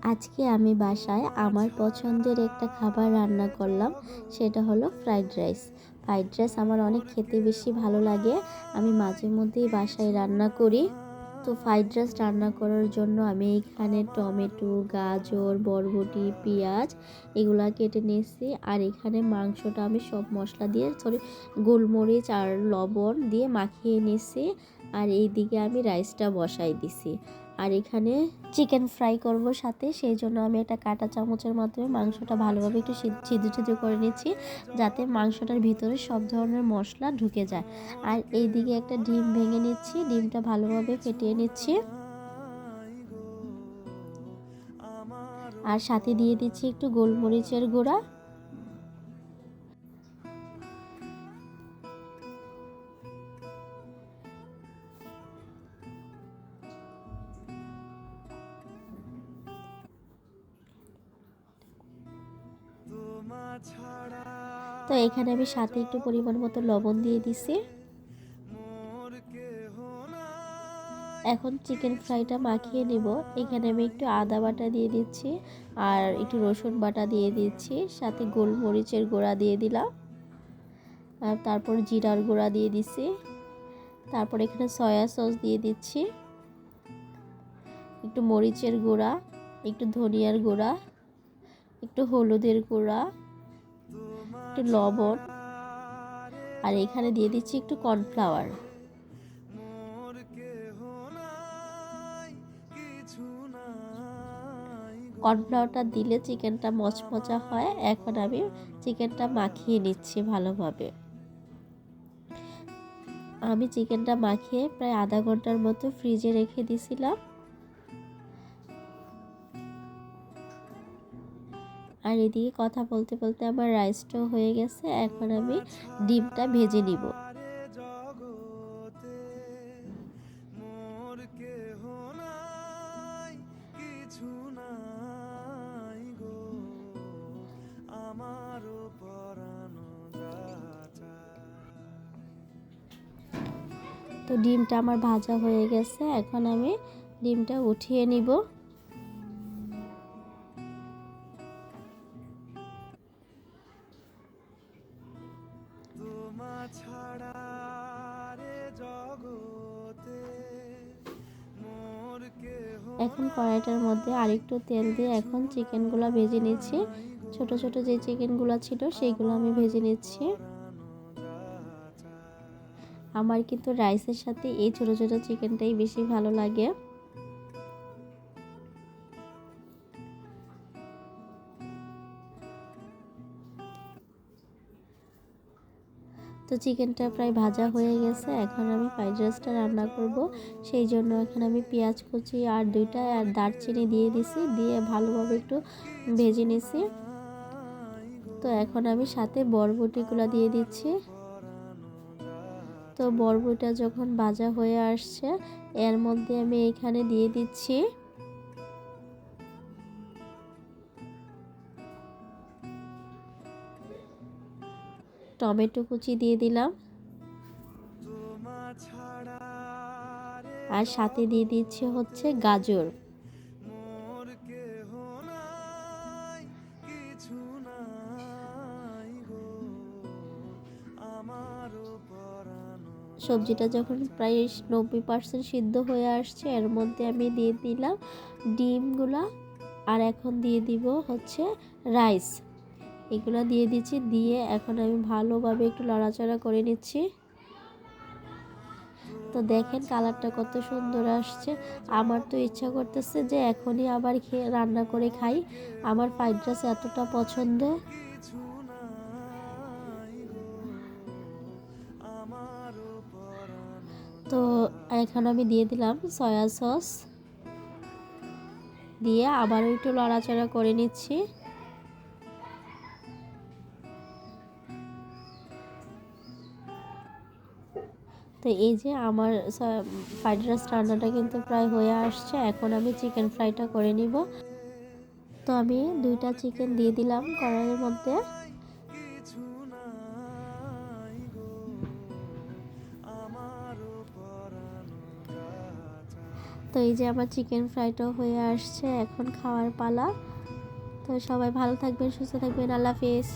আজকে আমি বাসায় আমার পছন্দের একটা খাবার রান্না করলাম, সেটা হলো ফ্রাইড রাইস। ফ্রাইড রাইস আমার অনেক খেতে বেশি ভালো লাগে। আমি মাঝে মধ্যেই বাসায় রান্না করি। তো ফ্রাইড রাইস রান্না করার জন্য আমি এখানে টমেটো, গাজর, বরবটি, পেঁয়াজ এগুলা কেটে নিয়েছি। আর এখানে মাংসটা আমি সব মশলা দিয়ে গোলমরিচ আর লবণ দিয়ে মাখিয়ে নিয়েছি। আর এইদিকে আমি রাইসটা বসাই দিছি। আর এখানে চিকেন ফ্রাই করব সাথে, সেই জন্য আমি একটা কাঁটা চামচের মাধ্যমে মাংসটা ভালোভাবে একটু ছিদ্র ছিদ্র করে নিচ্ছি, যাতে মাংসটার ভিতরে সব ধরনের মশলা ঢুকে যায়। আর এইদিকে একটা ডিম ভেঙে নিচ্ছি, ডিমটা ভালোভাবে ফেটিয়ে নিচ্ছি। আর সাথে দিয়ে দিচ্ছি একটু গোলমরিচের গুঁড়া। তো এখানে আমি সাথে একটু পরিমাণ মতো লবণ দিয়ে দিছি। এখন চিকেন ফ্রাইটা মাখিয়ে নিব। এখানে আমি একটু আদা বাটা দিয়ে দিচ্ছি, আর একটু রসুন বাটা দিয়ে দিচ্ছি, সাথে গোলমরিচের গুঁড়া দিয়ে দিলাম, আর তারপর জিরার গুঁড়া দিয়ে দিচ্ছি। তারপর এখানে সয়া সস দিয়ে দিচ্ছি, একটু মরিচের গুঁড়া, একটু ধনিয়ার গুঁড়া, একটু হলুদের গুঁড়া, একটু লবণ, আর এখানে দিয়ে দিচ্ছি একটু কর্নফ্লাওয়ার। কর্নফ্লাওয়ারটা দিলে চিকেনটা মচমচা হয়। এখন আমি চিকেনটা মাখিয়ে নিচ্ছি ভালোভাবে। আমি চিকেনটা মাখিয়ে প্রায় আধা ঘন্টার মতো ফ্রিজে রেখে দিয়েছিলাম। আর এদিকে কথা বলতে বলতে আমার রাইসটাও হয়ে গেছে। এখন আমি ডিমটা ভেজে নিব। তো ডিমটা আমার ভাজা হয়ে গেছে, এখন আমি ডিমটা উঠিয়ে নিব। এখন কড়াইটার মধ্যে আরেকটু তেল দিয়ে এখন চিকেনগুলো ভেজে নিচ্ছি। ছোট ছোট যে চিকেনগুলো ছিল সেইগুলো আমি ভেজে নিচ্ছি। আমার কিন্তু রাইসের সাথে এই ছোট ছোট চিকেনটাই বেশি ভালো লাগে। তো চিকেনটা প্রায় ভাজা হয়ে গেছে। এখন আমি ফ্রাইড রাইসটা রান্না করব, সেই জন্য এখানে আমি পেঁয়াজ কুচি আর দুইটা আর দারচিনি দিয়ে দিছি, দিয়ে ভালোভাবে একটু ভেজে নিছি। তো এখন আমি সাথে বরবটিগুলো দিয়ে দিচ্ছি। তো বরবটিটা যখন ভাজা হয়ে আসছে, এর মধ্যে আমি এখানে দিয়ে দিচ্ছি টমেটো কুচি দিয়ে দিলাম, আর সাথে দিয়ে দিচ্ছি হচ্ছে গাজর। সবজিটা যখন প্রায় 90% সিদ্ধ হয়ে আসছে, এর মধ্যে আমি দিয়ে দিলাম ডিমগুলা। আর এখন দিয়ে দিব হচ্ছে রাইস, এগুলো দিয়ে দিচ্ছি। দিয়ে এখন আমি ভালোভাবে একটু নাড়াচাড়া করে নিচ্ছি। তো দেখেন কালারটা কত সুন্দর আসছে। আমার তো ইচ্ছা করতেছে যে এখনই আবার রান্না করে খাই। আমার ফ্রাইড রাইস এতটা পছন্দ। তো এখন আমি দিয়ে দিলাম সয়া সস, দিয়ে আবারও একটু নাড়াচাড়া করে নিচ্ছি। তো এই যে আমার ফ্রাইড রাইস রান্নাটা কিন্তু প্রায় হয়ে আসছে। এখন আমি চিকেন ফ্রাইটা করে নিব। তো আমি দুইটা চিকেন দিয়ে দিলাম কড়াইয়ের মধ্যে। তো এই যে আমার চিকেন ফ্রাইটাও হয়ে আসছে, এখন খাওয়ার পালা। তো সবাই ভালো থাকবেন, সুস্থ থাকবেন, আল্লাহ হাফেজ।